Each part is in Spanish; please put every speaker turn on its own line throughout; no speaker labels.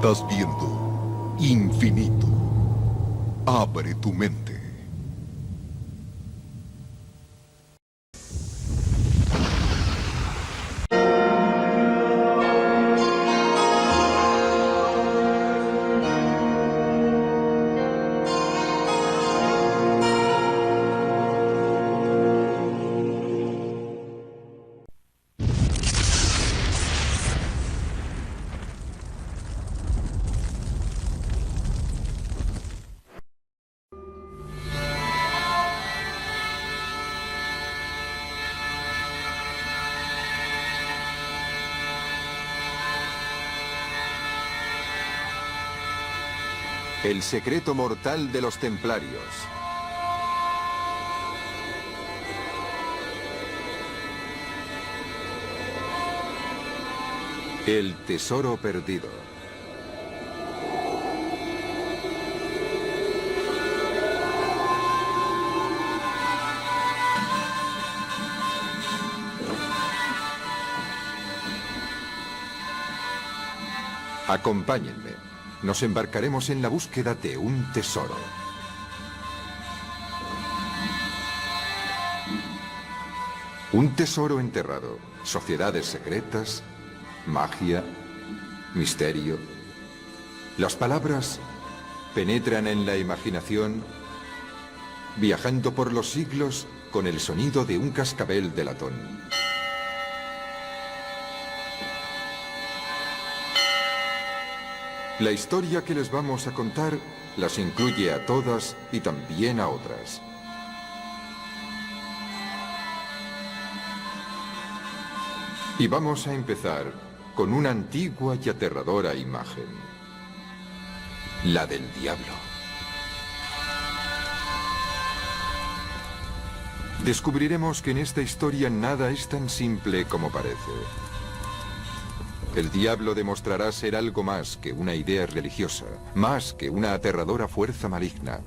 Estás viendo infinito. Abre tu mente.
El secreto mortal de los templarios. El tesoro perdido. Acompáñenme. Nos embarcaremos en la búsqueda de un tesoro. Un tesoro enterrado, sociedades secretas, magia, misterio. Las palabras penetran en la imaginación, viajando por los siglos con el sonido de un cascabel de latón. La historia que les vamos a contar las incluye a todas y también a otras. Y vamos a empezar con una antigua y aterradora imagen. La del diablo. Descubriremos que en esta historia nada es tan simple como parece. El diablo demostrará ser algo más que una idea religiosa, más que una aterradora fuerza maligna.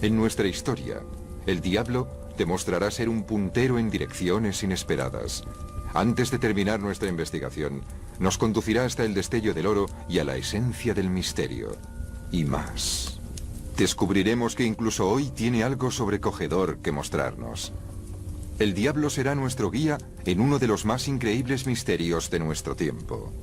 En nuestra historia, el diablo demostrará ser un puntero en direcciones inesperadas. Antes de terminar nuestra investigación, nos conducirá hasta el destello del oro y a la esencia del misterio. Y más. Descubriremos que incluso hoy tiene algo sobrecogedor que mostrarnos. El diablo será nuestro guía en uno de los más increíbles misterios de nuestro tiempo.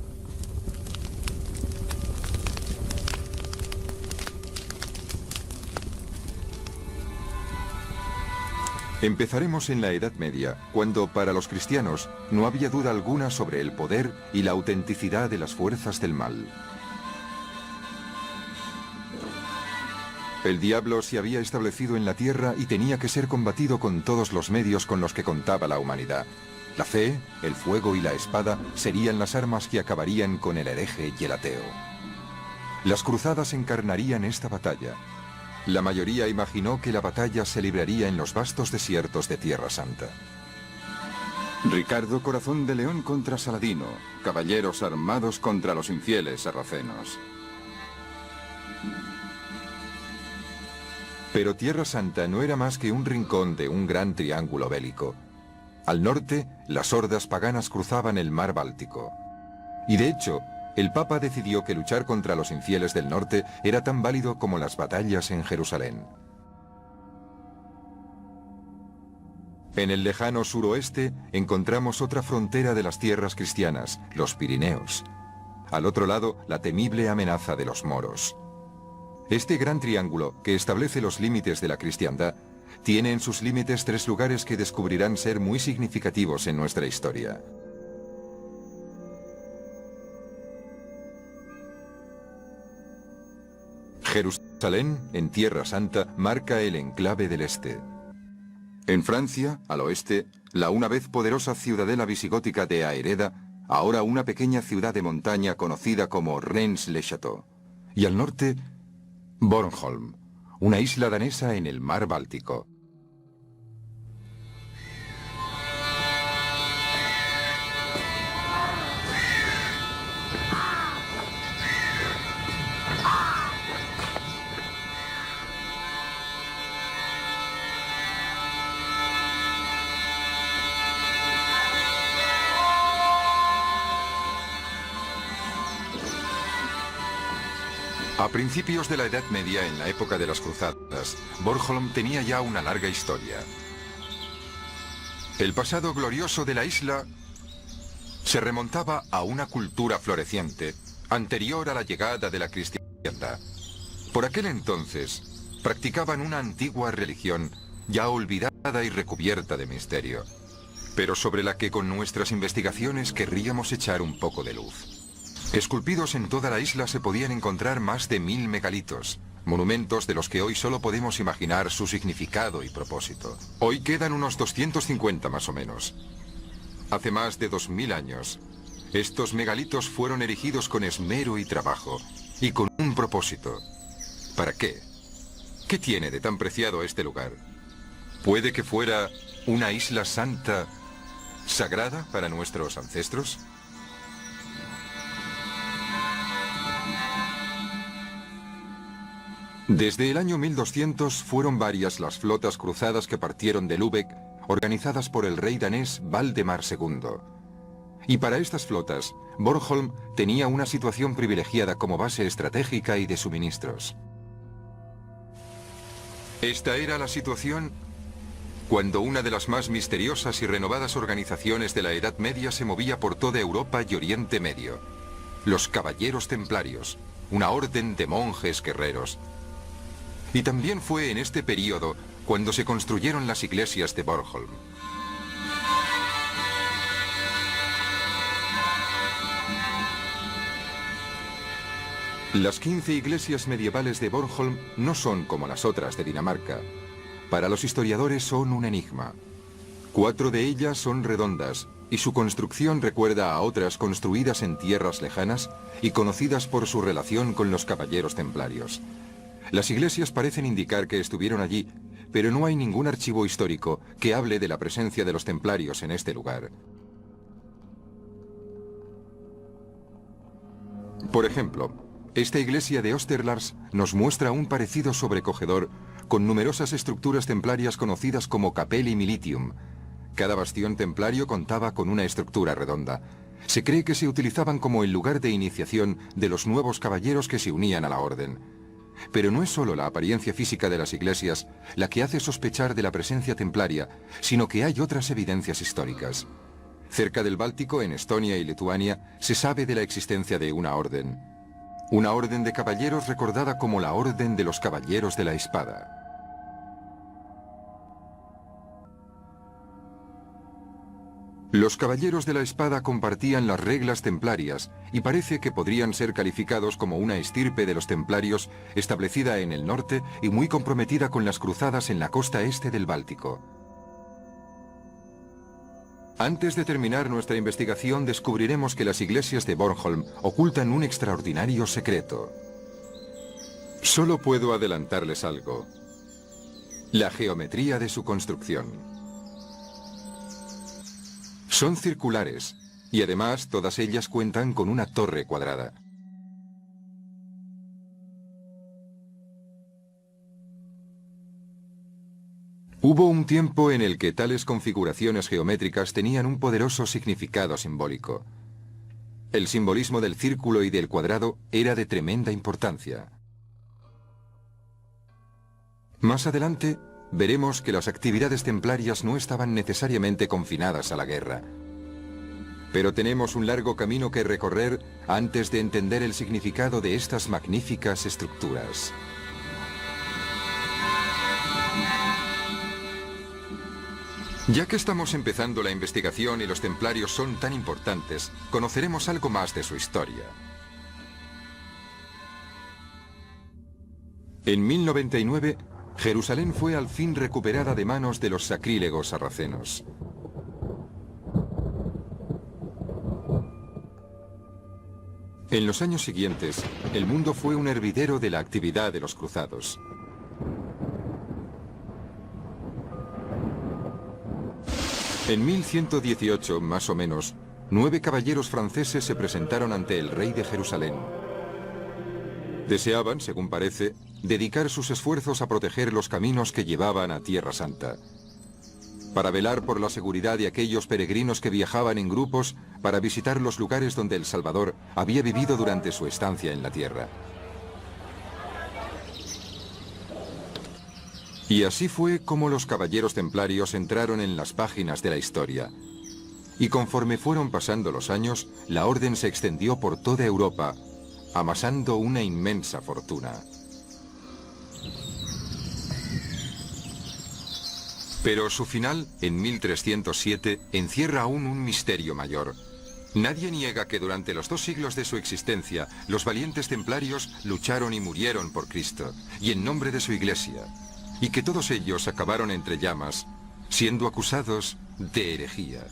Empezaremos en la Edad Media, cuando para los cristianos no había duda alguna sobre el poder y la autenticidad de las fuerzas del mal. El diablo se había establecido en la tierra y tenía que ser combatido con todos los medios con los que contaba la humanidad. La fe, el fuego y la espada serían las armas que acabarían con el hereje y el ateo. Las cruzadas encarnarían esta batalla. La mayoría imaginó que la batalla se libraría en los vastos desiertos de Tierra Santa. Ricardo Corazón de León contra Saladino, caballeros armados contra los infieles sarracenos. Pero Tierra Santa no era más que un rincón de un gran triángulo bélico. Al norte, las hordas paganas cruzaban el mar Báltico. Y de hecho, el Papa decidió que luchar contra los infieles del norte era tan válido como las batallas en Jerusalén. En el lejano suroeste encontramos otra frontera de las tierras cristianas, los Pirineos. Al otro lado, la temible amenaza de los moros. Este gran triángulo, que establece los límites de la cristiandad, tiene en sus límites tres lugares que descubrirán ser muy significativos en nuestra historia. Jerusalén, en Tierra Santa, marca el enclave del este. En Francia, al oeste, la una vez poderosa ciudadela visigótica de Aereda, ahora una pequeña ciudad de montaña conocida como Rennes-le-Château. Y al norte, Bornholm, una isla danesa en el mar Báltico. A principios de la Edad Media, en la época de las Cruzadas, Bornholm tenía ya una larga historia. El pasado glorioso de la isla se remontaba a una cultura floreciente, anterior a la llegada de la cristiandad. Por aquel entonces, practicaban una antigua religión ya olvidada y recubierta de misterio, pero sobre la que con nuestras investigaciones querríamos echar un poco de luz. Esculpidos en toda la isla se podían encontrar más de 1000 megalitos, monumentos de los que hoy solo podemos imaginar su significado y propósito. Hoy quedan unos 250 más o menos. Hace más de 2000 años, estos megalitos fueron erigidos con esmero y trabajo, y con un propósito. ¿Para qué? ¿Qué tiene de tan preciado este lugar? ¿Puede que fuera una isla santa, sagrada para nuestros ancestros? Desde el año 1200 fueron varias las flotas cruzadas que partieron de Lübeck, organizadas por el rey danés Valdemar II. Y para estas flotas, Bornholm tenía una situación privilegiada como base estratégica y de suministros. Esta era la situación cuando una de las más misteriosas y renovadas organizaciones de la Edad Media se movía por toda Europa y Oriente Medio. Los Caballeros Templarios, una orden de monjes guerreros. Y también fue en este período cuando se construyeron las iglesias de Bornholm. Las 15 iglesias medievales de Bornholm no son como las otras de Dinamarca. Para los historiadores son un enigma. 4 de ellas son redondas y su construcción recuerda a otras construidas en tierras lejanas y conocidas por su relación con los caballeros templarios. Las iglesias parecen indicar que estuvieron allí, pero no hay ningún archivo histórico que hable de la presencia de los templarios en este lugar. Por ejemplo, esta iglesia de Oosterlars nos muestra un parecido sobrecogedor con numerosas estructuras templarias conocidas como Capelli Militium. Cada bastión templario contaba con una estructura redonda. Se cree que se utilizaban como el lugar de iniciación de los nuevos caballeros que se unían a la orden. Pero no es solo la apariencia física de las iglesias la que hace sospechar de la presencia templaria, sino que hay otras evidencias históricas. Cerca del Báltico, en Estonia y Lituania, se sabe de la existencia de una orden. Una orden de caballeros recordada como la Orden de los Caballeros de la Espada. Los caballeros de la espada compartían las reglas templarias y parece que podrían ser calificados como una estirpe de los templarios establecida en el norte y muy comprometida con las cruzadas en la costa este del Báltico. Antes de terminar nuestra investigación descubriremos que las iglesias de Bornholm ocultan un extraordinario secreto. Solo puedo adelantarles algo: la geometría de su construcción. Son circulares, y además todas ellas cuentan con una torre cuadrada. Hubo un tiempo en el que tales configuraciones geométricas tenían un poderoso significado simbólico. El simbolismo del círculo y del cuadrado era de tremenda importancia. Más adelante, veremos que las actividades templarias no estaban necesariamente confinadas a la guerra. Pero tenemos un largo camino que recorrer antes de entender el significado de estas magníficas estructuras. Ya que estamos empezando la investigación y los templarios son tan importantes, conoceremos algo más de su historia. En 1099, Jerusalén fue al fin recuperada de manos de los sacrílegos sarracenos. En los años siguientes, el mundo fue un hervidero de la actividad de los cruzados. En 1118, más o menos, 9 caballeros franceses se presentaron ante el rey de Jerusalén. Deseaban, según parece, dedicar sus esfuerzos a proteger los caminos que llevaban a Tierra Santa, para velar por la seguridad de aquellos peregrinos que viajaban en grupos para visitar los lugares donde el Salvador había vivido durante su estancia en la tierra. Y así fue como los caballeros templarios entraron en las páginas de la historia. Y conforme fueron pasando los años, la orden se extendió por toda Europa, amasando una inmensa fortuna. Pero su final, en 1307, encierra aún un misterio mayor. Nadie niega que durante los 2 siglos de su existencia, los valientes templarios lucharon y murieron por Cristo, y en nombre de su iglesia, y que todos ellos acabaron entre llamas, siendo acusados de herejía.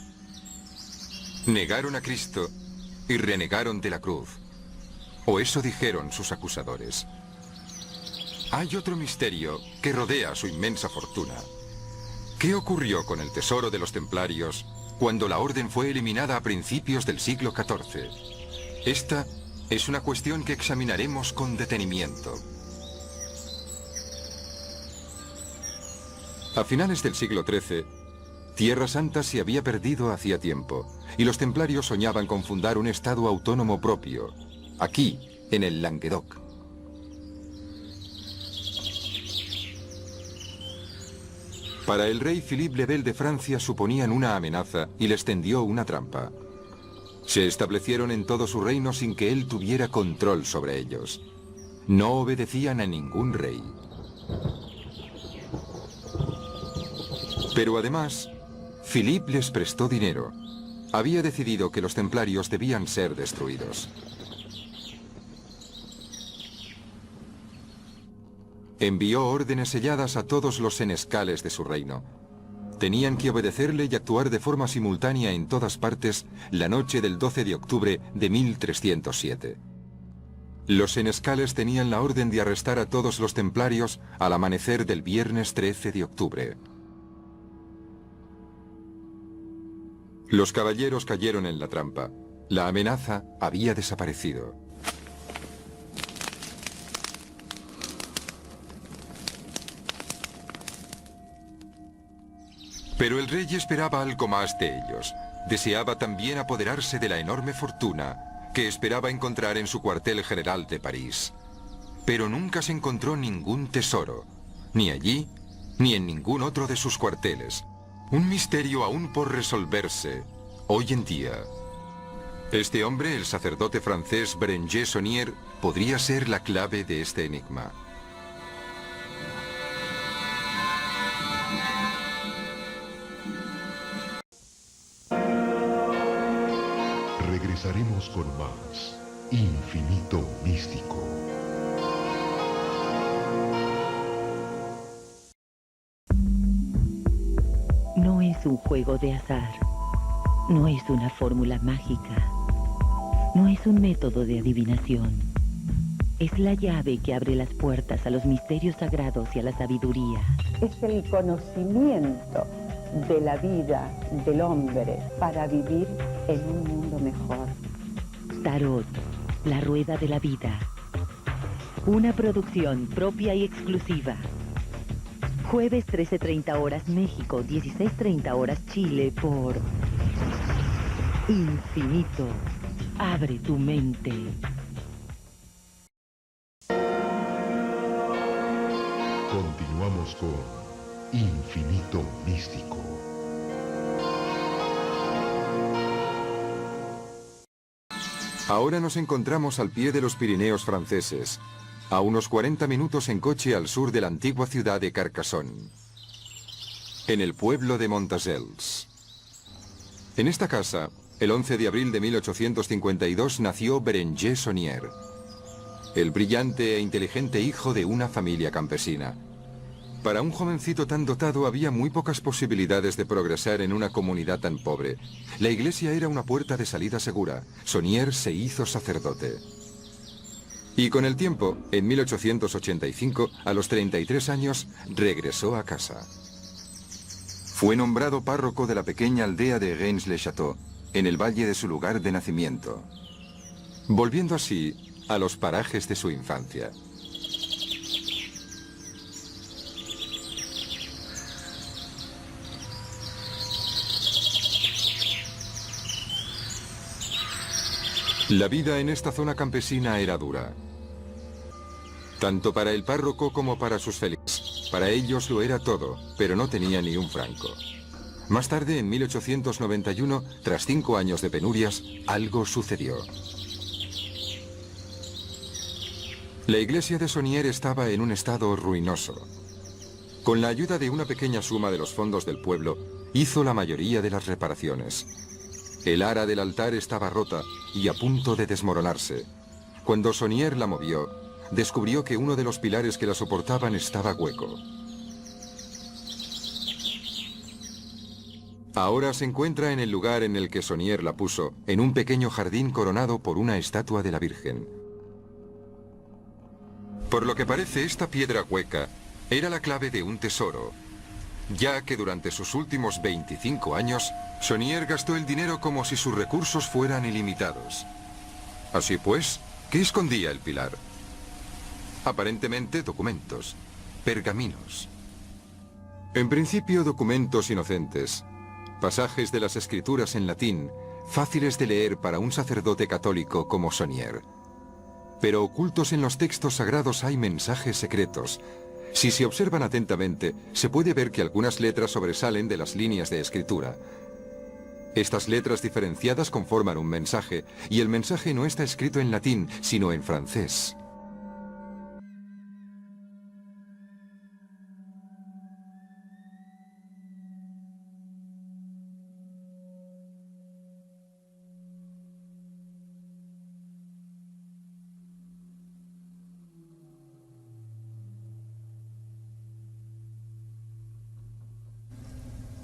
Negaron a Cristo y renegaron de la cruz, o eso dijeron sus acusadores. Hay otro misterio que rodea su inmensa fortuna. ¿Qué ocurrió con el tesoro de los templarios cuando la orden fue eliminada a principios del siglo XIV? Esta es una cuestión que examinaremos con detenimiento. A finales del siglo XIII, Tierra Santa se había perdido hacía tiempo, y los templarios soñaban con fundar un estado autónomo propio, aquí, en el Languedoc. Para el rey Philippe le Bel de Francia suponían una amenaza y les tendió una trampa. Se establecieron en todo su reino sin que él tuviera control sobre ellos. No obedecían a ningún rey. Pero además, Philippe les prestó dinero. Había decidido que los templarios debían ser destruidos. Envió órdenes selladas a todos los senescales de su reino. Tenían que obedecerle y actuar de forma simultánea en todas partes la noche del 12 de octubre de 1307. Los senescales tenían la orden de arrestar a todos los templarios al amanecer del viernes 13 de octubre. Los caballeros cayeron en la trampa. La amenaza había desaparecido. Pero el rey esperaba algo más de ellos. Deseaba también apoderarse de la enorme fortuna que esperaba encontrar en su cuartel general de París. Pero nunca se encontró ningún tesoro, ni allí, ni en ningún otro de sus cuarteles. Un misterio aún por resolverse, hoy en día. Este hombre, el sacerdote francés Berenger Saunier, podría ser la clave de este enigma.
Regresaremos con más Infinito Místico.
No es un juego de azar. No es una fórmula mágica. No es un método de adivinación. Es la llave que abre las puertas a los misterios sagrados y a la sabiduría.
Es el conocimiento de la vida del hombre para vivir en un mundo mejor.
Tarot, la rueda de la vida. Una producción propia y exclusiva. Jueves 13:30 horas México, 16:30 horas Chile por Infinito. Abre tu mente.
Continuamos con Infinito Místico.
Ahora nos encontramos al pie de los Pirineos franceses, a unos 40 minutos en coche al sur de la antigua ciudad de Carcassonne, en el pueblo de Montagels. En esta casa, el 11 de abril de 1852 nació Berenger Saunier, el brillante e inteligente hijo de una familia campesina. Para un jovencito tan dotado había muy pocas posibilidades de progresar en una comunidad tan pobre. La iglesia era una puerta de salida segura. Saunier se hizo sacerdote. Y con el tiempo, en 1885, a los 33 años, regresó a casa. Fue nombrado párroco de la pequeña aldea de Reims-le-Château, en el valle de su lugar de nacimiento, volviendo así a los parajes de su infancia. La vida en esta zona campesina era dura, tanto para el párroco como para sus feligreses. Para ellos lo era todo, pero no tenía ni un franco. Más tarde, en 1891, tras 5 años de penurias, algo sucedió. La iglesia de Sonier estaba en un estado ruinoso. Con la ayuda de una pequeña suma de los fondos del pueblo, hizo la mayoría de las reparaciones. El ara del altar estaba rota y a punto de desmoronarse. Cuando Sonier la movió, descubrió que uno de los pilares que la soportaban estaba hueco. Ahora se encuentra en el lugar en el que Sonier la puso, en un pequeño jardín coronado por una estatua de la Virgen. Por lo que parece, esta piedra hueca era la clave de un tesoro, ya que durante sus últimos 25 años, Sonier gastó el dinero como si sus recursos fueran ilimitados. Así pues, ¿qué escondía el pilar? Aparentemente documentos, pergaminos. En principio, documentos inocentes, pasajes de las escrituras en latín, fáciles de leer para un sacerdote católico como Sonier. Pero ocultos en los textos sagrados hay mensajes secretos. Si se observan atentamente, se puede ver que algunas letras sobresalen de las líneas de escritura. Estas letras diferenciadas conforman un mensaje, y el mensaje no está escrito en latín, sino en francés.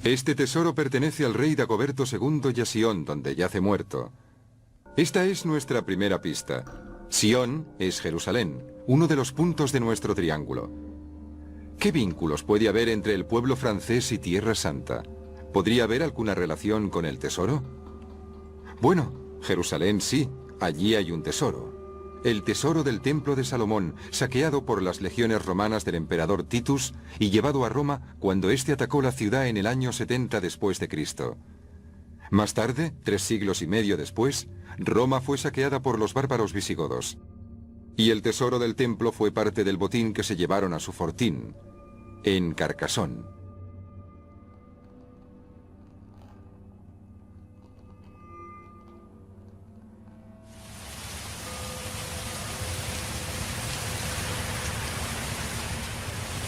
Este tesoro pertenece al rey Dagoberto II y a Sion, donde yace muerto. Esta es nuestra primera pista. Sion es Jerusalén, uno de los puntos de nuestro triángulo. ¿Qué vínculos puede haber entre el pueblo francés y Tierra Santa? ¿Podría haber alguna relación con el tesoro? Bueno, Jerusalén sí, allí hay un tesoro. El tesoro del templo de Salomón, saqueado por las legiones romanas del emperador Titus y llevado a Roma cuando éste atacó la ciudad en el año 70 después de Cristo. Más tarde, 3 siglos y medio después, Roma fue saqueada por los bárbaros visigodos. Y el tesoro del templo fue parte del botín que se llevaron a su fortín, en Carcassonne.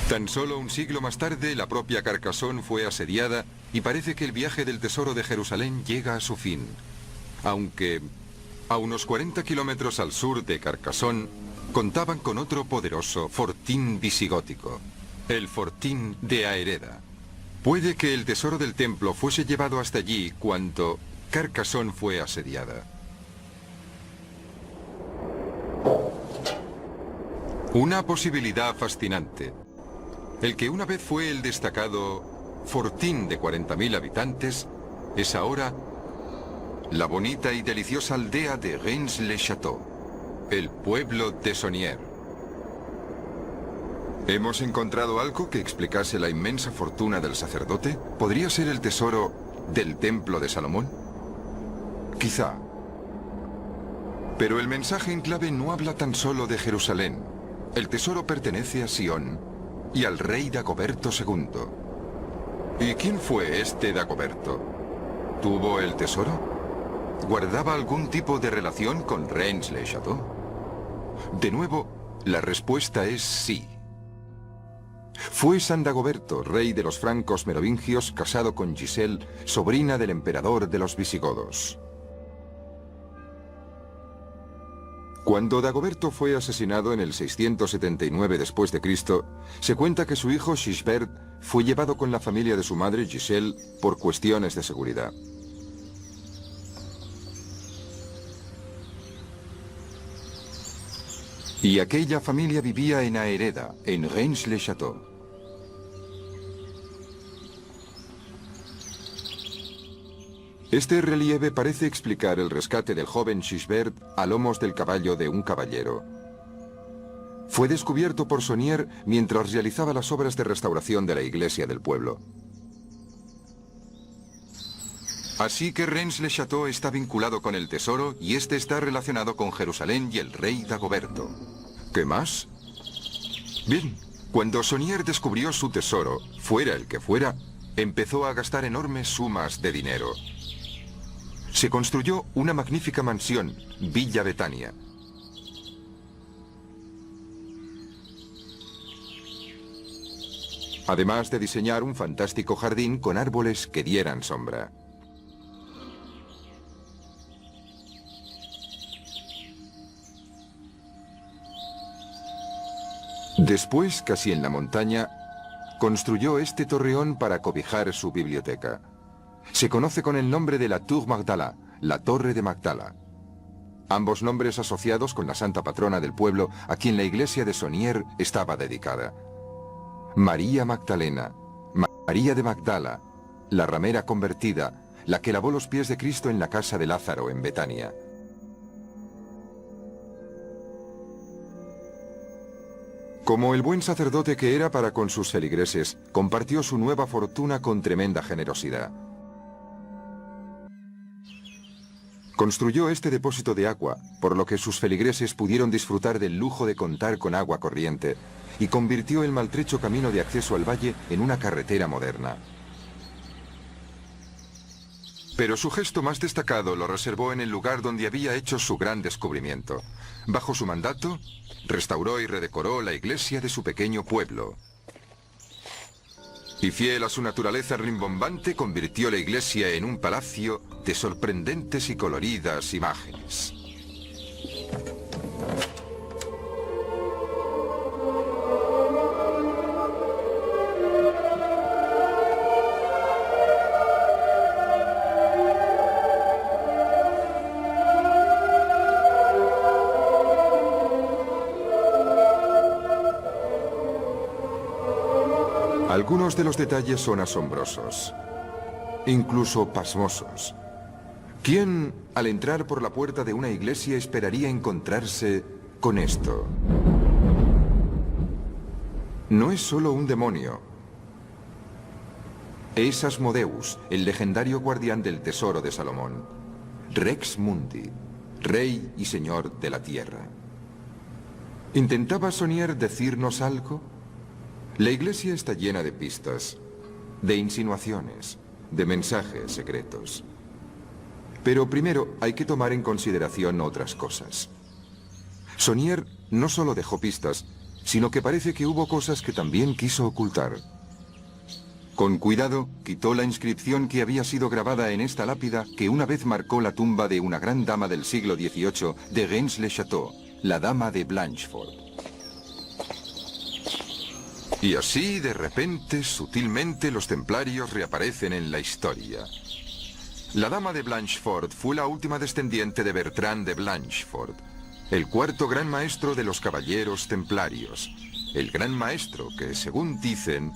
Tan solo un siglo más tarde, la propia Carcassonne fue asediada y parece que el viaje del tesoro de Jerusalén llega a su fin. Aunque a unos 40 kilómetros al sur de Carcassonne, contaban con otro poderoso fortín visigótico, el fortín de Aereda. Puede que el tesoro del templo fuese llevado hasta allí cuando Carcassonne fue asediada. Una posibilidad fascinante. El que una vez fue el destacado fortín de 40.000 habitantes, es ahora la bonita y deliciosa aldea de Reims-le-Château, el pueblo de Sonier. ¿Hemos encontrado algo que explicase la inmensa fortuna del sacerdote? ¿Podría ser el tesoro del templo de Salomón? Quizá. Pero el mensaje en clave no habla tan solo de Jerusalén. El tesoro pertenece a Sion y al rey Dagoberto II. ¿Y quién fue este Dagoberto? ¿Tuvo el tesoro? ¿Guardaba algún tipo de relación con Reims-le-Château? De nuevo, la respuesta es sí. Fue San Dagoberto, rey de los francos merovingios, casado con Giselle, sobrina del emperador de los visigodos. Cuando Dagoberto fue asesinado en el 679 después de Cristo, se cuenta que su hijo Sigebert fue llevado con la familia de su madre Giselle por cuestiones de seguridad. Y aquella familia vivía en Aereda, en Reims-le-Château. Este relieve parece explicar el rescate del joven Sigebert a lomos del caballo de un caballero. Fue descubierto por Sonier mientras realizaba las obras de restauración de la iglesia del pueblo. Así que Reims-le-Château está vinculado con el tesoro y este está relacionado con Jerusalén y el rey Dagoberto. ¿Qué más? Bien, Cuando Saunier descubrió su tesoro, fuera el que fuera, empezó a gastar enormes sumas de dinero. Se construyó una magnífica mansión, Villa Betania. Además de diseñar un fantástico jardín con árboles que dieran sombra. Después, casi en la montaña, construyó este torreón para cobijar su biblioteca. Se conoce con el nombre de la Tour Magdala, la Torre de Magdala. Ambos nombres asociados con la santa patrona del pueblo, a quien la iglesia de Saunier estaba dedicada. María Magdalena, María de Magdala, la ramera convertida, la que lavó los pies de Cristo en la casa de Lázaro en Betania. Como el buen sacerdote que era para con sus feligreses, compartió su nueva fortuna con tremenda generosidad. Construyó este depósito de agua, por lo que sus feligreses pudieron disfrutar del lujo de contar con agua corriente, y convirtió el maltrecho camino de acceso al valle en una carretera moderna. Pero su gesto más destacado lo reservó en el lugar donde había hecho su gran descubrimiento. Bajo su mandato, restauró y redecoró la iglesia de su pequeño pueblo. Y fiel a su naturaleza rimbombante, convirtió la iglesia en un palacio de sorprendentes y coloridas imágenes. Algunos de los detalles son asombrosos, incluso pasmosos. ¿Quién, al entrar por la puerta de una iglesia, esperaría encontrarse con esto? No es solo un demonio. Es Asmodeus, el legendario guardián del tesoro de Salomón. Rex Mundi, rey y señor de la tierra. ¿Intentaba Saunier decirnos algo? La iglesia está llena de pistas, de insinuaciones, de mensajes secretos. Pero primero hay que tomar en consideración otras cosas. Saunier no solo dejó pistas, sino que parece que hubo cosas que también quiso ocultar. Con cuidado, quitó la inscripción que había sido grabada en esta lápida que una vez marcó la tumba de una gran dama del siglo XVIII de Reims-le-Château, la dama de Blanchefort. Y así, de repente, sutilmente, los templarios reaparecen en la historia. La dama de Blanchefort fue la última descendiente de Bertrand de Blanchefort, el cuarto gran maestro de los caballeros templarios. El gran maestro que, según dicen,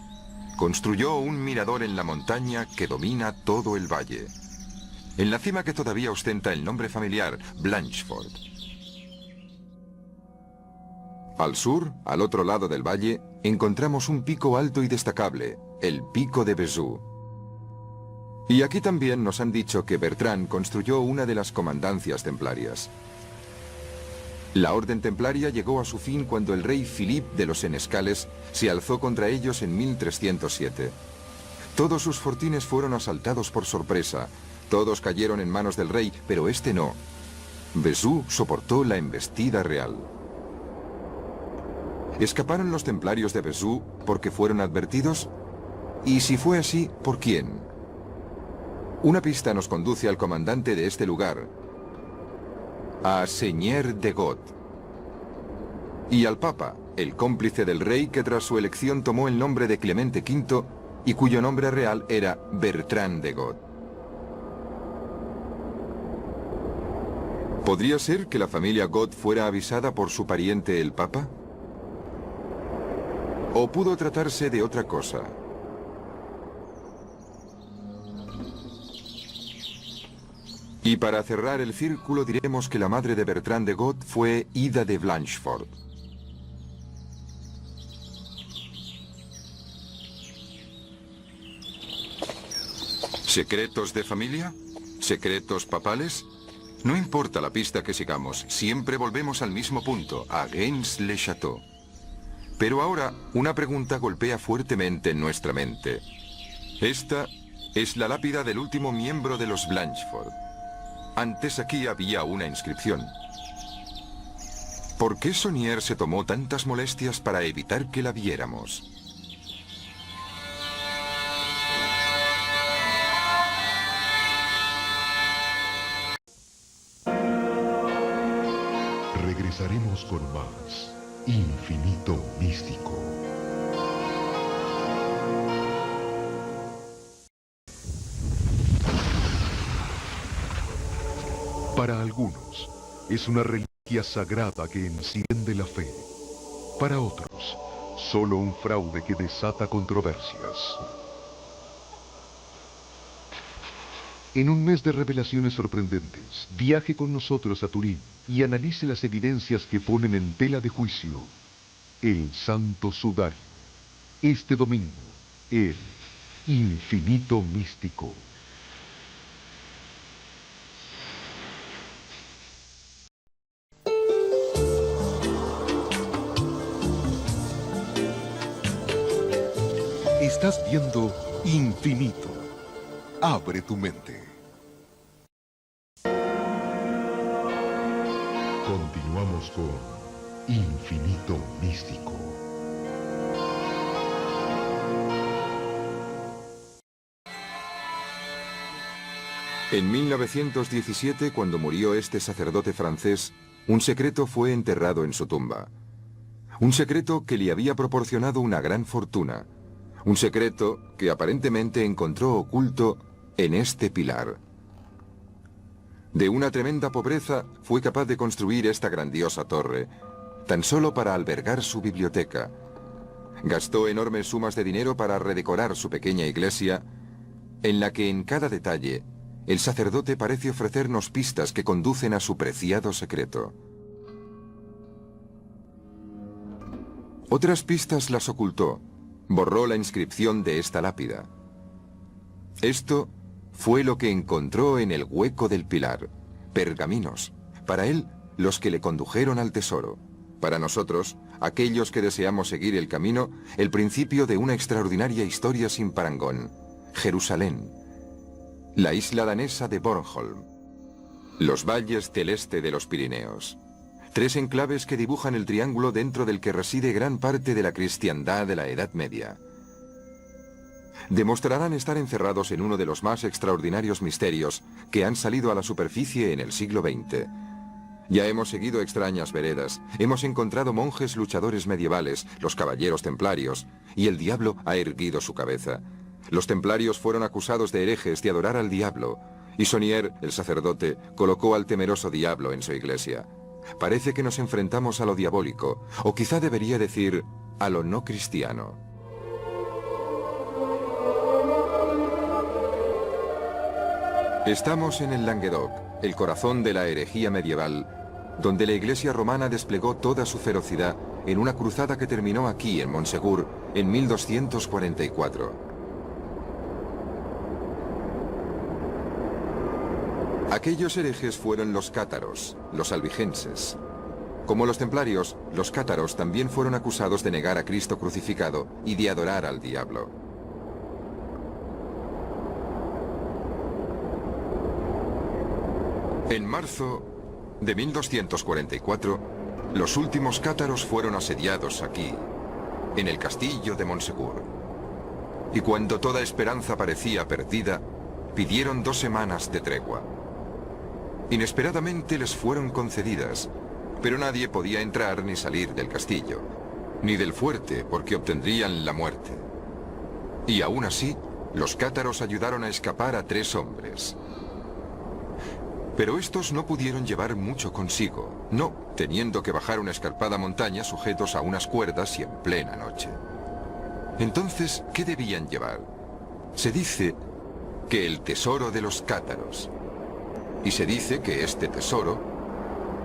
construyó un mirador en la montaña que domina todo el valle, en la cima que todavía ostenta el nombre familiar, Blanchefort. Al sur, al otro lado del valle, encontramos un pico alto y destacable, el Pico de Vesoul. Y aquí también nos han dicho que Bertrand construyó una de las comandancias templarias. La orden templaria llegó a su fin cuando el rey Philippe de los Senescales se alzó contra ellos en 1307. Todos sus fortines fueron asaltados por sorpresa, todos cayeron en manos del rey, pero este no. Vesoul soportó la embestida real. ¿Escaparon los templarios de Vesoul porque fueron advertidos? Y si fue así, ¿por quién? Una pista nos conduce al comandante de este lugar, a Seigneur de God, y al Papa, el cómplice del rey que tras su elección tomó el nombre de Clemente V y cuyo nombre real era Bertrand de God. ¿Podría ser que la familia God fuera avisada por su pariente el Papa? ¿O pudo tratarse de otra cosa? Y para cerrar el círculo diremos que la madre de Bertrand de God fue Ida de Blanchefort. ¿Secretos de familia? ¿Secretos papales? No importa la pista que sigamos, siempre volvemos al mismo punto, a Reims-le-Château. Pero ahora una pregunta golpea fuertemente en nuestra mente. Esta es la lápida del último miembro de los Blanchford. Antes aquí había una inscripción. ¿Por qué Saunier se tomó tantas molestias para evitar que la viéramos?
Regresaremos con más Infinito Místico. Para algunos, es una reliquia sagrada que enciende la fe. Para otros, solo un fraude que desata controversias. En un mes de revelaciones sorprendentes, viaje con nosotros a Turín y analice las evidencias que ponen en tela de juicio el Santo Sudario. Este domingo, el Infinito Místico. Estás viendo Infinito. Abre tu mente. Continuamos con Infinito Místico.
En 1917, cuando murió este sacerdote francés, un secreto fue enterrado en su tumba. Un secreto que le había proporcionado una gran fortuna. Un secreto que aparentemente encontró oculto en este pilar. De una tremenda pobreza fue capaz de construir esta grandiosa torre, tan solo para albergar su biblioteca. Gastó enormes sumas de dinero para redecorar su pequeña iglesia, en la que en cada detalle el sacerdote parece ofrecernos pistas que conducen a su preciado secreto. Otras pistas las ocultó, borró la inscripción de esta lápida. Esto fue lo que encontró en el hueco del pilar: pergaminos, para él los que le condujeron al tesoro. Para nosotros, aquellos que deseamos seguir el camino, el principio de una extraordinaria historia sin parangón: Jerusalén, la isla danesa de Bornholm, los valles del este de los Pirineos. Tres enclaves que dibujan el triángulo dentro del que reside gran parte de la cristiandad de la Edad Media. Demostrarán estar encerrados en uno de los más extraordinarios misterios que han salido a la superficie en el siglo XX. Ya hemos seguido extrañas veredas, hemos encontrado monjes luchadores medievales, los caballeros templarios, y el diablo ha erguido su cabeza. Los templarios fueron acusados de herejes, de adorar al diablo, y Saunier, el sacerdote, colocó al temeroso diablo en su iglesia. Parece que nos enfrentamos a lo diabólico, o quizá debería decir, a lo no cristiano. Estamos en el Languedoc, el corazón de la herejía medieval, donde la Iglesia romana desplegó toda su ferocidad en una cruzada que terminó aquí, en Montsegur, en 1244. Aquellos herejes fueron los cátaros, los albigenses. Como los templarios, los cátaros también fueron acusados de negar a Cristo crucificado y de adorar al diablo. En marzo de 1244, los últimos cátaros fueron asediados aquí, en el castillo de Montsegur. Y cuando toda esperanza parecía perdida, pidieron 2 semanas de tregua. Inesperadamente les fueron concedidas, pero nadie podía entrar ni salir del castillo, ni del fuerte, porque obtendrían la muerte. Y aún así, los cátaros ayudaron a escapar a 3 hombres. Pero estos no pudieron llevar mucho consigo, no teniendo que bajar una escarpada montaña sujetos a unas cuerdas y en plena noche. Entonces, ¿qué debían llevar? Se dice que el tesoro de los cátaros. Y se dice que este tesoro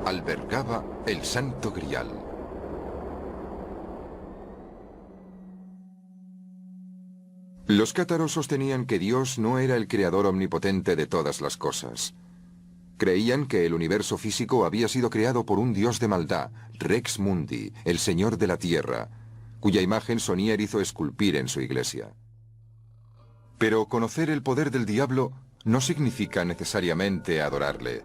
albergaba el Santo Grial. Los cátaros sostenían que Dios no era el creador omnipotente de todas las cosas. Creían que el universo físico había sido creado por un dios de maldad, Rex Mundi, el señor de la tierra, cuya imagen Sonier hizo esculpir en su iglesia. Pero conocer el poder del diablo no significa necesariamente adorarle.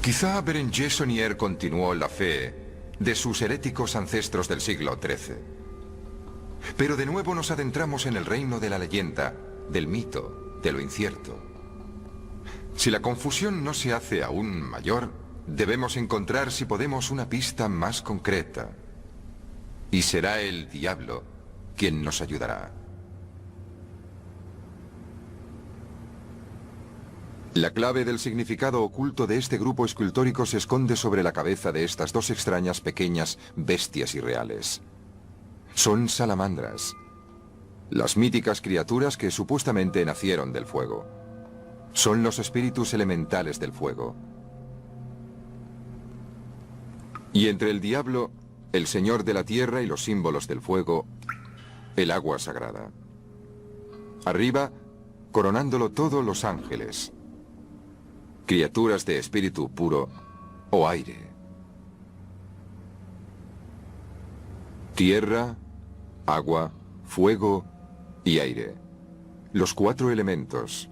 Quizá Berenguer Sonier continuó la fe de sus heréticos ancestros del siglo XIII. Pero de nuevo nos adentramos en el reino de la leyenda, del mito, de lo incierto. Si la confusión no se hace aún mayor, debemos encontrar, si podemos, una pista más concreta. Y será el diablo quien nos ayudará. La clave del significado oculto de este grupo escultórico se esconde sobre la cabeza de estas dos extrañas pequeñas bestias irreales. Son salamandras, las míticas criaturas que supuestamente nacieron del fuego. Son los espíritus elementales del fuego. Y entre el diablo, el señor de la tierra y los símbolos del fuego, el agua sagrada. Arriba, coronándolo todo, los ángeles. Criaturas de espíritu puro o aire. Tierra, agua, fuego y aire. Los 4 elementos.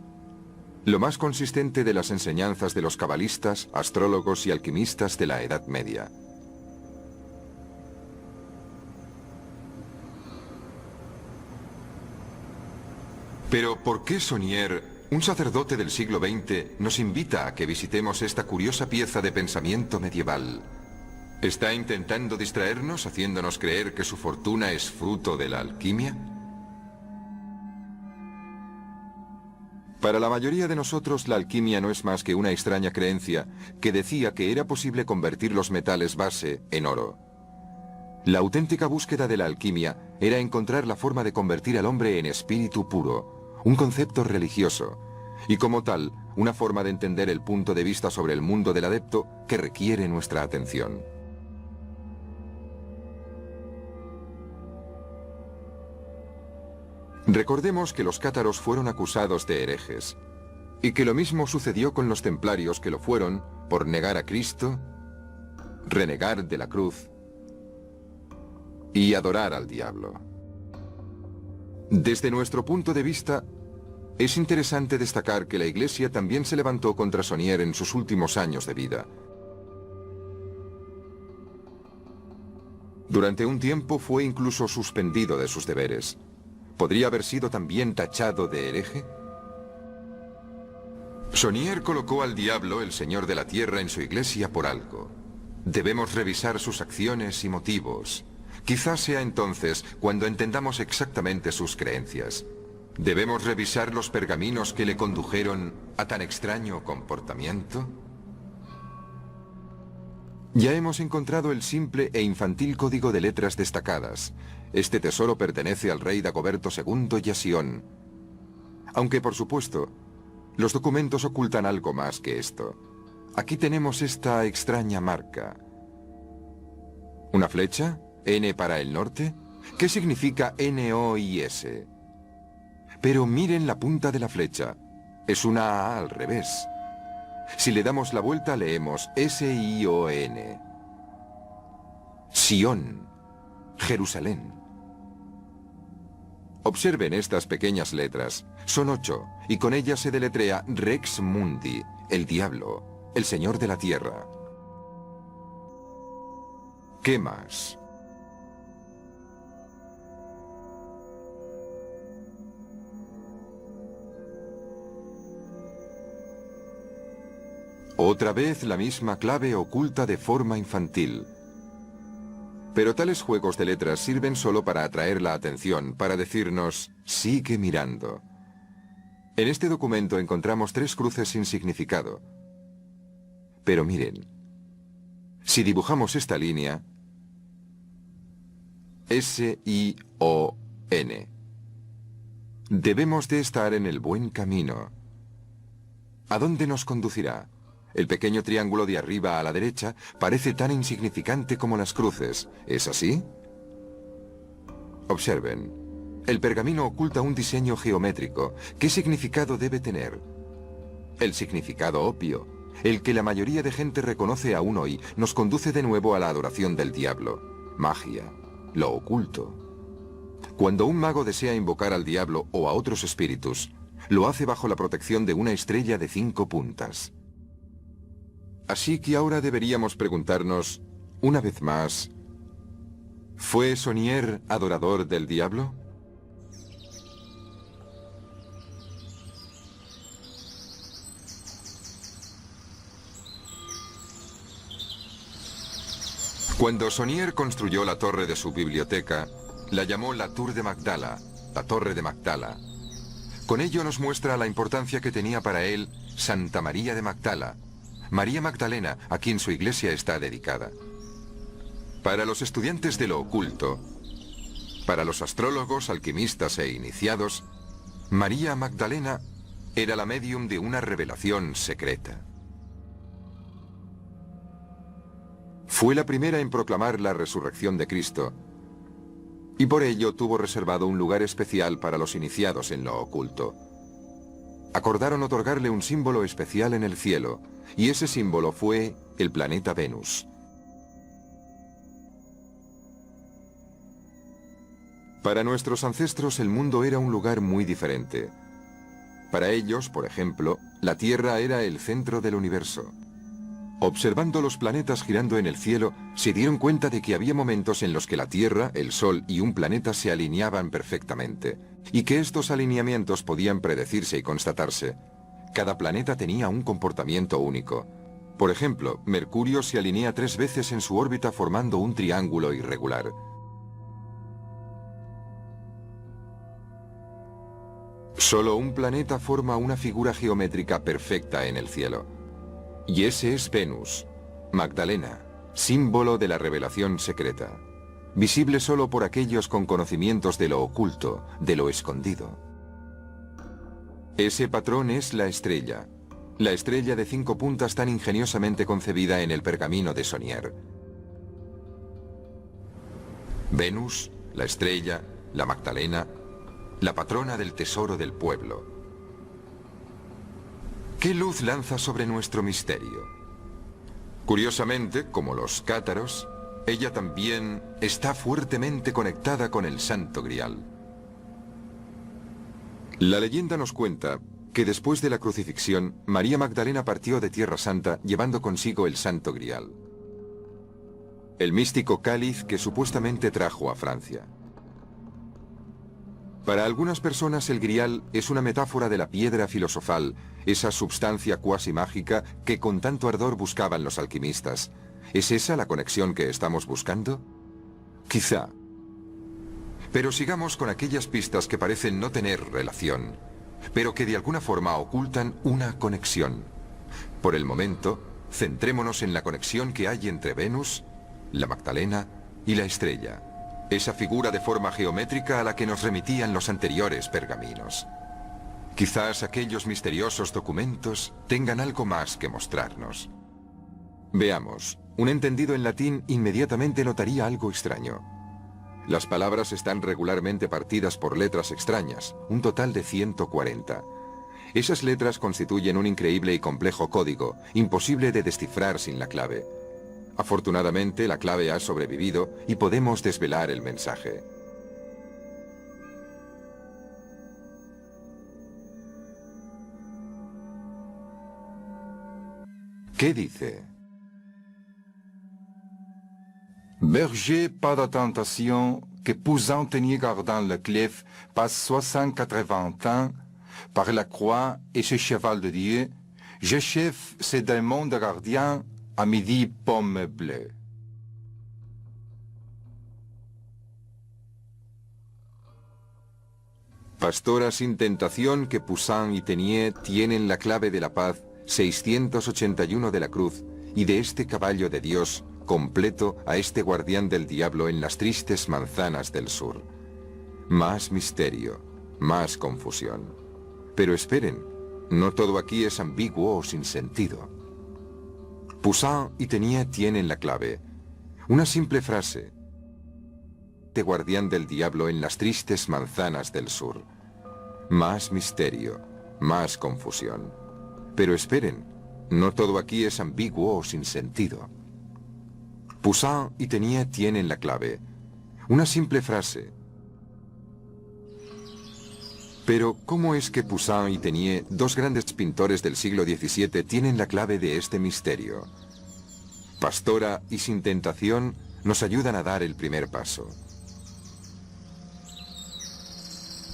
Lo más consistente de las enseñanzas de los cabalistas, astrólogos y alquimistas de la Edad Media. Pero ¿por qué Sonier, un sacerdote del siglo XX, nos invita a que visitemos esta curiosa pieza de pensamiento medieval? ¿Está intentando distraernos, haciéndonos creer que su fortuna es fruto de la alquimia? Para la mayoría de nosotros, la alquimia no es más que una extraña creencia que decía que era posible convertir los metales base en oro. La auténtica búsqueda de la alquimia era encontrar la forma de convertir al hombre en espíritu puro, un concepto religioso, y como tal, una forma de entender el punto de vista sobre el mundo del adepto que requiere nuestra atención. Recordemos que los cátaros fueron acusados de herejes, y que lo mismo sucedió con los templarios, que lo fueron por negar a Cristo, renegar de la cruz y adorar al diablo. Desde nuestro punto de vista, es interesante destacar que la Iglesia también se levantó contra Sonier en sus últimos años de vida. Durante un tiempo fue incluso suspendido de sus deberes. ¿Podría haber sido también tachado de hereje? Sonier colocó al diablo, el señor de la tierra, en su iglesia por algo. Debemos revisar sus acciones y motivos. Quizás sea entonces cuando entendamos exactamente sus creencias. ¿Debemos revisar los pergaminos que le condujeron a tan extraño comportamiento? Ya hemos encontrado el simple e infantil código de letras destacadas. Este tesoro pertenece al rey Dagoberto II y a Sion. Aunque, por supuesto, los documentos ocultan algo más que esto. Aquí tenemos esta extraña marca. ¿Una flecha? ¿N para el norte? ¿Qué significa N-O-I-S? Pero miren la punta de la flecha. Es una A al revés. Si le damos la vuelta, leemos S-I-O-N. Sion, Jerusalén. Observen estas pequeñas letras. Son 8, y con ellas se deletrea Rex Mundi, el diablo, el señor de la tierra. ¿Qué más? Otra vez la misma clave oculta de forma infantil. Pero tales juegos de letras sirven solo para atraer la atención, para decirnos, sigue mirando. En este documento encontramos 3 cruces sin significado. Pero miren, si dibujamos esta línea, S-I-O-N, debemos de estar en el buen camino. ¿A dónde nos conducirá? El pequeño triángulo de arriba a la derecha parece tan insignificante como las cruces. ¿Es así? Observen. El pergamino oculta un diseño geométrico. ¿Qué significado debe tener? El significado obvio. el que la mayoría de gente reconoce aún hoy, nos conduce de nuevo a la adoración del diablo, magia, lo oculto. Cuando un mago desea invocar al diablo o a otros espíritus, lo hace bajo la protección de una estrella de 5 puntas. Así que ahora deberíamos preguntarnos, una vez más, ¿fue Sonier adorador del diablo? Cuando Sonier construyó la torre de su biblioteca, la llamó la Tour de Magdala, la Torre de Magdala. Con ello nos muestra la importancia que tenía para él Santa María de Magdala, María Magdalena, a quien su iglesia está dedicada. Para los estudiantes de lo oculto, para los astrólogos, alquimistas e iniciados, María Magdalena era la médium de una revelación secreta. Fue la primera en proclamar la resurrección de Cristo, y por ello tuvo reservado un lugar especial para los iniciados en lo oculto. Acordaron otorgarle un símbolo especial en el cielo, y ese símbolo fue el planeta Venus. Para nuestros ancestros el mundo era un lugar muy diferente. Para ellos, por ejemplo, la Tierra era el centro del universo. Observando los planetas girando en el cielo, se dieron cuenta de que había momentos en los que la Tierra, el Sol y un planeta se alineaban perfectamente, y que estos alineamientos podían predecirse y constatarse. Cada planeta tenía un comportamiento único. Por ejemplo, Mercurio se alinea 3 veces en su órbita formando un triángulo irregular. Solo un planeta forma una figura geométrica perfecta en el cielo. Y ese es Venus, Magdalena, símbolo de la revelación secreta, visible solo por aquellos con conocimientos de lo oculto, de lo escondido. Ese patrón es la estrella de 5 puntas tan ingeniosamente concebida en el pergamino de Sonier. Venus, la estrella, la Magdalena, la patrona del tesoro del pueblo. ¿Qué luz lanza sobre nuestro misterio? Curiosamente, como los cátaros, ella también está fuertemente conectada con el Santo Grial. La leyenda nos cuenta que después de la crucifixión, María Magdalena partió de Tierra Santa llevando consigo el Santo Grial, el místico cáliz que supuestamente trajo a Francia. Para algunas personas el grial es una metáfora de la piedra filosofal, esa substancia cuasi mágica que con tanto ardor buscaban los alquimistas. ¿Es esa la conexión que estamos buscando? Quizá. Pero sigamos con aquellas pistas que parecen no tener relación, pero que de alguna forma ocultan una conexión. Por el momento, centrémonos en la conexión que hay entre Venus, la Magdalena y la estrella. Esa figura de forma geométrica a la que nos remitían los anteriores pergaminos. Quizás aquellos misteriosos documentos tengan algo más que mostrarnos. Veamos, un entendido en latín inmediatamente notaría algo extraño. Las palabras están regularmente partidas por letras extrañas, un total de 140. Esas letras constituyen un increíble y complejo código, imposible de descifrar sin la clave. Afortunadamente, la clave ha sobrevivido y podemos desvelar el mensaje. ¿Qué dice?
Berger, pas de tentation, que posant tenir gardant le clef, passe 680 ans, par la croix et ce cheval de Dieu, je chef ces démons de gardien, à midi pomme bleue.
Pastora sin tentación que Poussin y Teniers tienen la clave de la paz 681 de la cruz y de este caballo de Dios completo a este guardián del diablo en las tristes manzanas del sur. Más misterio, más confusión. Pero esperen, no todo aquí es ambiguo o sin sentido. Poussin y Teniers tienen la clave. Una simple frase. Este guardián del diablo en las tristes manzanas del sur. Más misterio, más confusión. Pero esperen, No todo aquí es ambiguo o sin sentido. Poussin y Teniers tienen la clave. Una simple frase. Pero, ¿cómo es que Poussin y Teniers, dos grandes pintores del siglo XVII, tienen la clave de este misterio? Pastora y Sin tentación nos ayudan a dar el primer paso.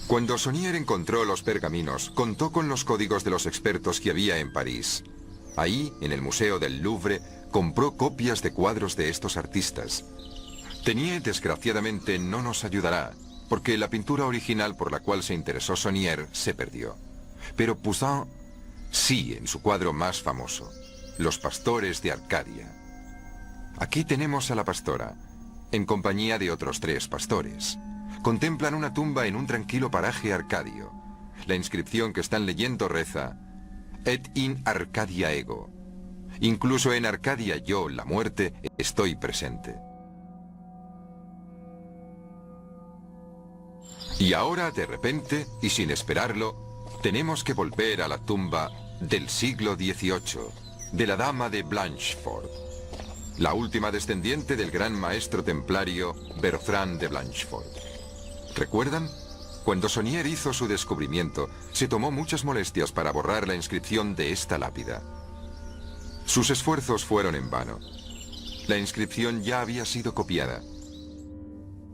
Cuando Saunier encontró los pergaminos, contó con los códigos de los expertos que había en París. Ahí, en el Museo del Louvre, compró copias de cuadros de estos artistas. Teniers, desgraciadamente, no nos ayudará, porque la pintura original por la cual se interesó Saunier se perdió. Pero Poussin sí, en su cuadro más famoso, Los pastores de Arcadia. Aquí tenemos a la pastora, en compañía de otros 3 pastores. Contemplan una tumba en un tranquilo paraje arcadio. La inscripción que están leyendo reza: Et in Arcadia ego. Incluso en Arcadia yo, la muerte, estoy presente. Y ahora, de repente, y sin esperarlo, tenemos que volver a la tumba del siglo XVIII, de la dama de Blanchefort, la última descendiente del gran maestro templario Bertrand de Blanchefort. ¿Recuerdan? Cuando Saunier hizo su descubrimiento, se tomó muchas molestias para borrar la inscripción de esta lápida. Sus esfuerzos fueron en vano. La inscripción ya había sido copiada.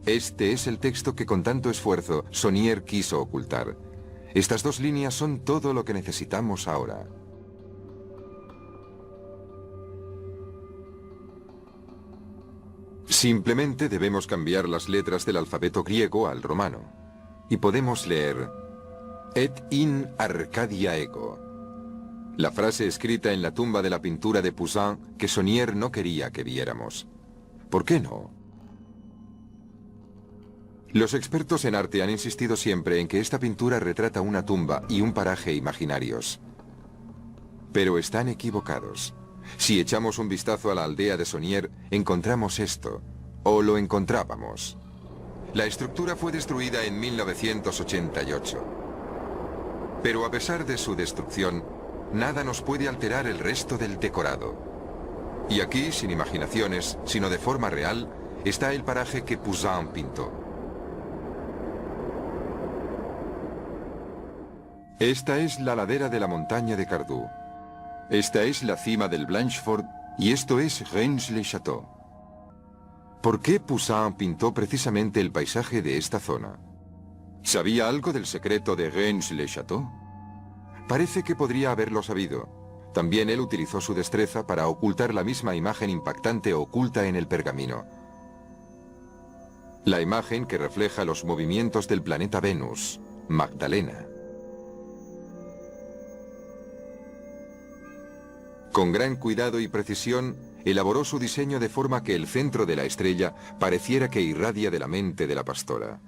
Este es el texto que con tanto esfuerzo Saunier quiso ocultar. Estas 2 líneas son todo lo que necesitamos ahora. Simplemente debemos cambiar las letras del alfabeto griego al romano. Y podemos leer: Et in Arcadia ego. La frase escrita en la tumba de la pintura de Poussin que Saunier no quería que viéramos. ¿Por qué no? Los expertos en arte han insistido siempre en que esta pintura retrata una tumba y un paraje imaginarios. Pero están equivocados. Si echamos un vistazo a la aldea de Saunier, encontramos esto, o lo encontrábamos. La estructura fue destruida en 1988. Pero a pesar de su destrucción, nada nos puede alterar el resto del decorado. Y aquí, sin imaginaciones, sino de forma real, está el paraje que Poussin pintó. Esta es la ladera de la montaña de Cardou. Esta es la cima del Blanchefort y esto es Rennes-le-Château. ¿Por qué Poussin pintó precisamente el paisaje de esta zona? ¿Sabía algo del secreto de Rennes-le-Château? Parece que podría haberlo sabido. También él utilizó su destreza para ocultar la misma imagen impactante oculta en el pergamino. La imagen que refleja los movimientos del planeta Venus, Magdalena. Con gran cuidado y precisión, elaboró su diseño de forma que el centro de la estrella pareciera que irradia de la mente de la pastora.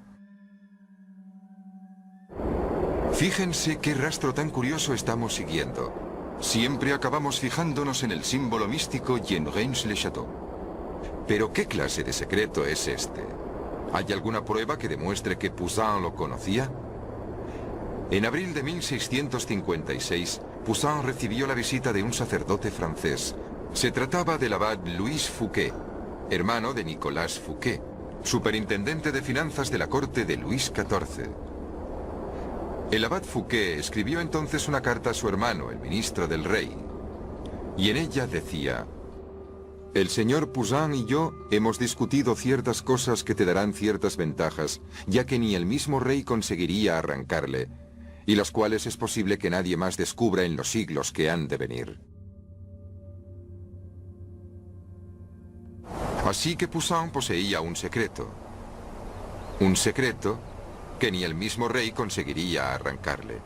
Fíjense qué rastro tan curioso estamos siguiendo. Siempre acabamos fijándonos en el símbolo místico y en Rennes-le-Château. ¿Pero qué clase de secreto es este? ¿Hay alguna prueba que demuestre que Poussin lo conocía? En abril de 1656, Poussin recibió la visita de un sacerdote francés. Se trataba del abad Louis Fouquet, hermano de Nicolas Fouquet, superintendente de finanzas de la corte de Luis XIV. El abad Fouquet escribió entonces una carta a su hermano, el ministro del rey, y en ella decía: el señor Poussin y yo hemos discutido ciertas cosas que te darán ciertas ventajas, ya que ni el mismo rey conseguiría arrancarle, y las cuales es posible que nadie más descubra en los siglos que han de venir. Así que Poussin poseía un secreto que ni el mismo rey conseguiría arrancarle.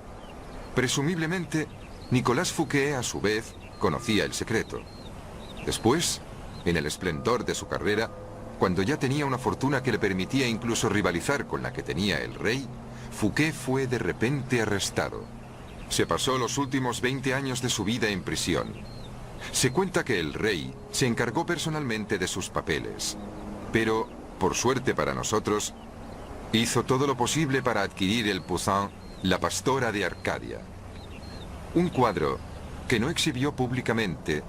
Presumiblemente, Nicolas Fouquet, a su vez, conocía el secreto. Después, en el esplendor de su carrera, cuando ya tenía una fortuna que le permitía incluso rivalizar con la que tenía el rey, Fouquet fue de repente arrestado. Se pasó los últimos 20 años de su vida en prisión. Se cuenta que el rey se encargó personalmente de sus papeles, pero, por suerte para nosotros, hizo todo lo posible para adquirir el Poussin, la pastora de Arcadia. Un cuadro que no exhibió públicamente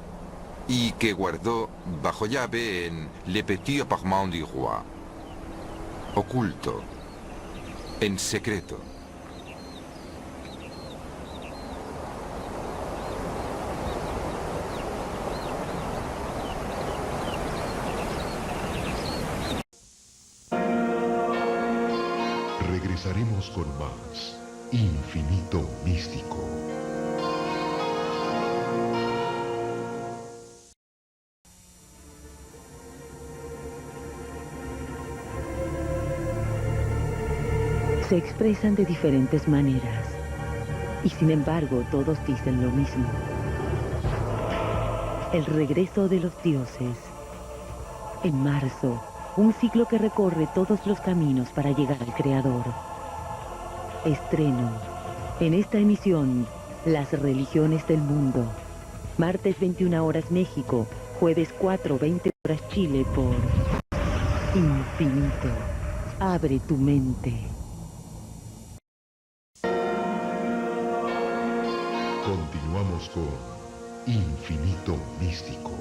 y que guardó bajo llave en Le Petit Appartement du Roi. Oculto, en secreto.
Regresaremos con más Infinito Místico.
Se expresan de diferentes maneras y sin embargo todos dicen lo mismo. El regreso de los dioses. En marzo, un ciclo que recorre todos los caminos para llegar al Creador. Estreno. En esta emisión, las religiones del mundo. Martes 21 horas México, jueves 4:20 horas Chile por Infinito. Abre tu mente.
Continuamos con Infinito Místico.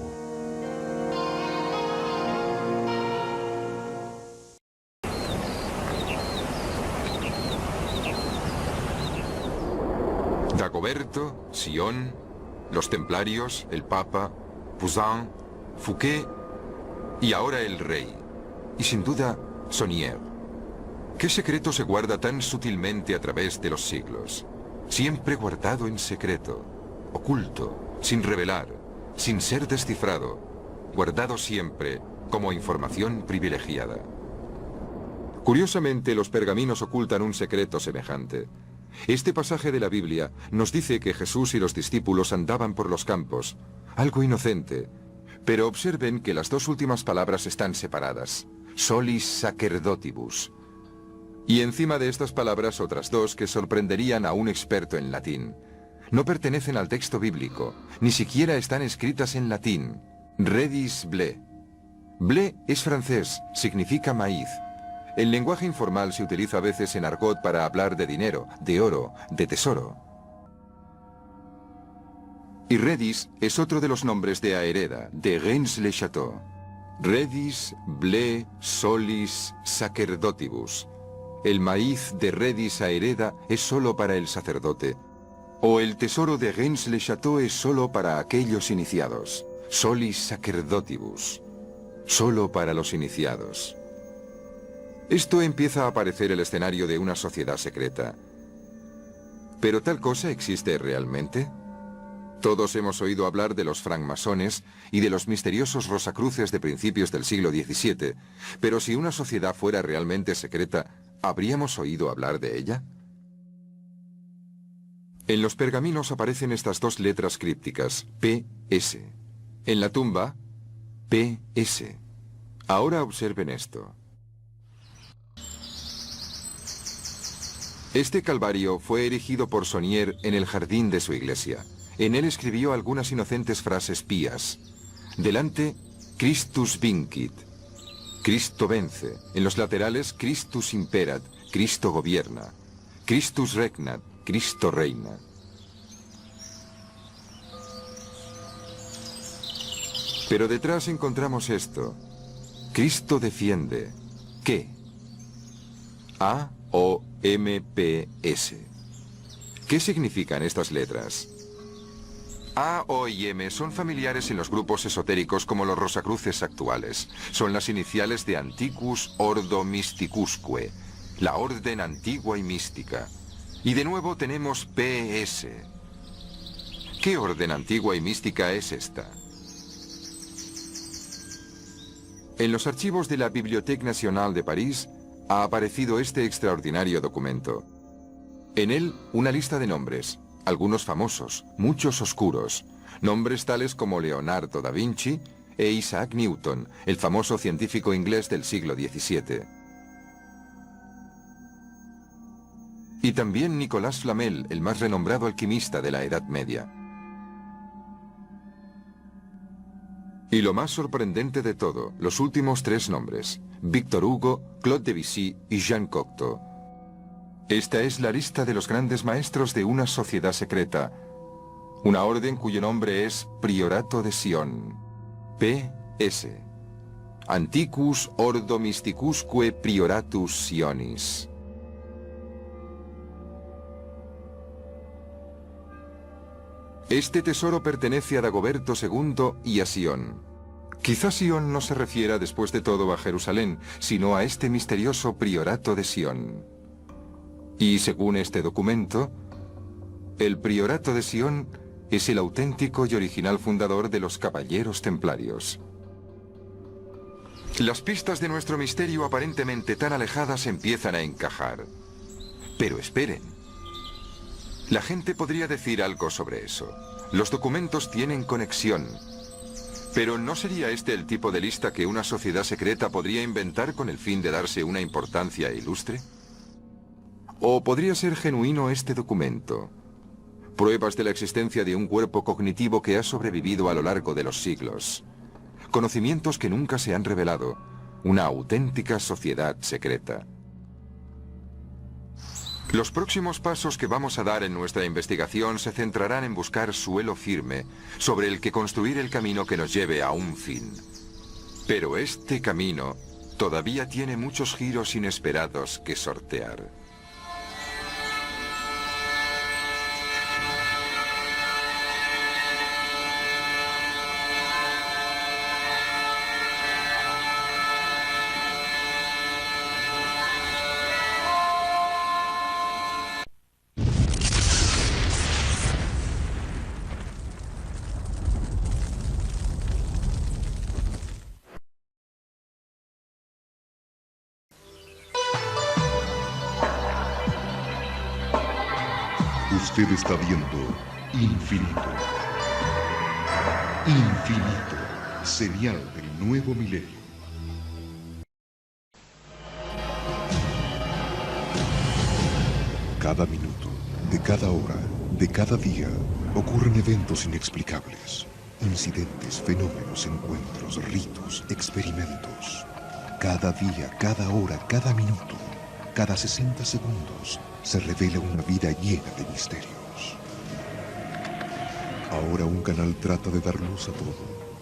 Dagoberto, Sion, los Templarios, el Papa, Poussin, Fouquet y ahora el Rey. Y sin duda, Saunier. ¿Qué secreto se guarda tan sutilmente a través de los siglos? Siempre guardado en secreto, oculto, sin revelar, sin ser descifrado, guardado siempre como información privilegiada. Curiosamente, los pergaminos ocultan un secreto semejante. Este pasaje de la Biblia nos dice que Jesús y los discípulos andaban por los campos, algo inocente, pero observen que las dos últimas palabras están separadas, solis sacerdotibus. Y encima de estas palabras otras dos que sorprenderían a un experto en latín. No pertenecen al texto bíblico, ni siquiera están escritas en latín. Redis blé. Blé es francés, significa maíz. El lenguaje informal se utiliza a veces en argot para hablar de dinero, de oro, de tesoro. Y redis es otro de los nombres de Aereda, de Reims-le-Château. Redis blé solis sacerdotibus. El maíz de Redis Aereda es solo para el sacerdote. O el tesoro de Reims-le-Château es solo para aquellos iniciados. Solis sacerdotibus. Solo para los iniciados. Esto empieza a parecer el escenario de una sociedad secreta. ¿Pero tal cosa existe realmente? Todos hemos oído hablar de los francmasones y de los misteriosos rosacruces de principios del siglo XVII, pero si una sociedad fuera realmente secreta, ¿habríamos oído hablar de ella? En los pergaminos aparecen estas dos letras crípticas, PS. En la tumba, PS. Ahora observen esto. Este calvario fue erigido por Saunier en el jardín de su iglesia. En él escribió algunas inocentes frases pías. Delante, Christus vincit. Cristo vence. En los laterales, Christus imperat. Cristo gobierna. Christus regnat. Cristo reina. Pero detrás encontramos esto. Cristo defiende. ¿Qué? A-O-M-P-S. ¿Qué significan estas letras? A, O y M son familiares en los grupos esotéricos como los rosacruces actuales. Son las iniciales de Antiquus Ordo Mysticusque, la orden antigua y mística. Y de nuevo tenemos PS. ¿Qué orden antigua y mística es esta? En los archivos de la Bibliothèque Nationale de París ha aparecido este extraordinario documento. En él, una lista de nombres, algunos famosos, muchos oscuros, nombres tales como Leonardo da Vinci e Isaac Newton, el famoso científico inglés del siglo XVII. Y también Nicolas Flamel, el más renombrado alquimista de la Edad Media. Y lo más sorprendente de todo, los últimos tres nombres, Victor Hugo, Claude Debussy y Jean Una orden cuyo nombre es Priorato de Sion. PS. Antiquus Ordo Mysticusque Prioratus Sionis. Este tesoro pertenece a Dagoberto II y a Sion. Quizá Sion no se refiera después de todo a Jerusalén, sino a este misterioso Priorato de Sion. Y según este documento, el Priorato de Sion es el auténtico y original fundador de los Caballeros Templarios. Las pistas de nuestro misterio aparentemente tan alejadas empiezan a encajar. Pero esperen. La gente podría decir algo sobre eso. Los documentos tienen conexión. Pero ¿no sería este el tipo de lista que una sociedad secreta podría inventar con el fin de darse una importancia ilustre? ¿O podría ser genuino este documento? Pruebas de la existencia de un cuerpo cognitivo que ha sobrevivido a lo largo de los siglos. Conocimientos que nunca se han revelado. Una auténtica sociedad secreta. Los próximos pasos que vamos a dar en nuestra investigación se centrarán en buscar suelo firme sobre el que construir el camino que nos lleve a un fin. Pero este camino todavía tiene muchos giros inesperados que sortear.
Usted está viendo Infinito. Infinito, señal del nuevo milenio. Cada minuto, de cada hora, de cada día, ocurren eventos inexplicables. Incidentes, fenómenos, encuentros, ritos, experimentos. Cada día, cada hora, cada minuto, cada 60 segundos, se revela una vida llena de misterios. Ahora un canal trata de dar luz a todo.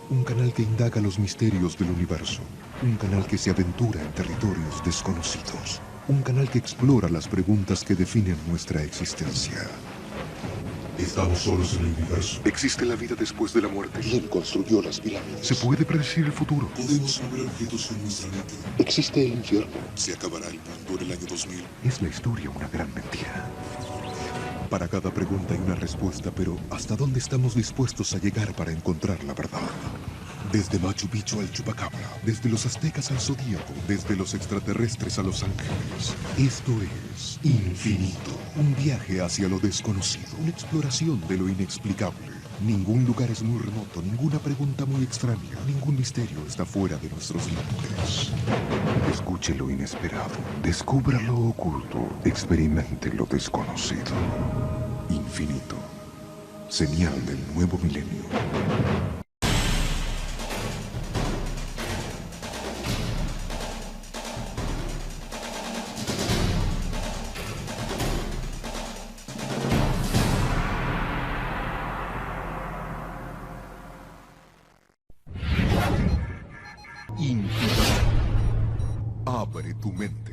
Un canal que indaga los misterios del universo. Un canal que se aventura en territorios desconocidos. Un canal que explora las preguntas que definen nuestra existencia. ¿Estamos solos en el universo? ¿Existe la vida después de la muerte? ¿Quién construyó las pirámides? ¿Se puede predecir el futuro?
¿Podemos mover objetos con nuestra mente?
¿Existe el infierno?
¿Se acabará el mundo en el año 2000?
¿Es la historia una gran mentira? Para cada pregunta hay una respuesta, pero ¿hasta dónde estamos dispuestos a llegar para encontrar la verdad? Desde Machu Picchu al Chupacabra, desde los aztecas al Zodíaco, desde los extraterrestres a los ángeles. Esto es Infinito, un viaje hacia lo desconocido, una exploración de lo inexplicable. Ningún lugar es muy remoto, ninguna pregunta muy extraña, ningún misterio está fuera de nuestros límites. Escuche lo inesperado, descubra lo oculto, experimente lo desconocido. Infinito, señal del nuevo milenio. Infinito. Abre tu mente.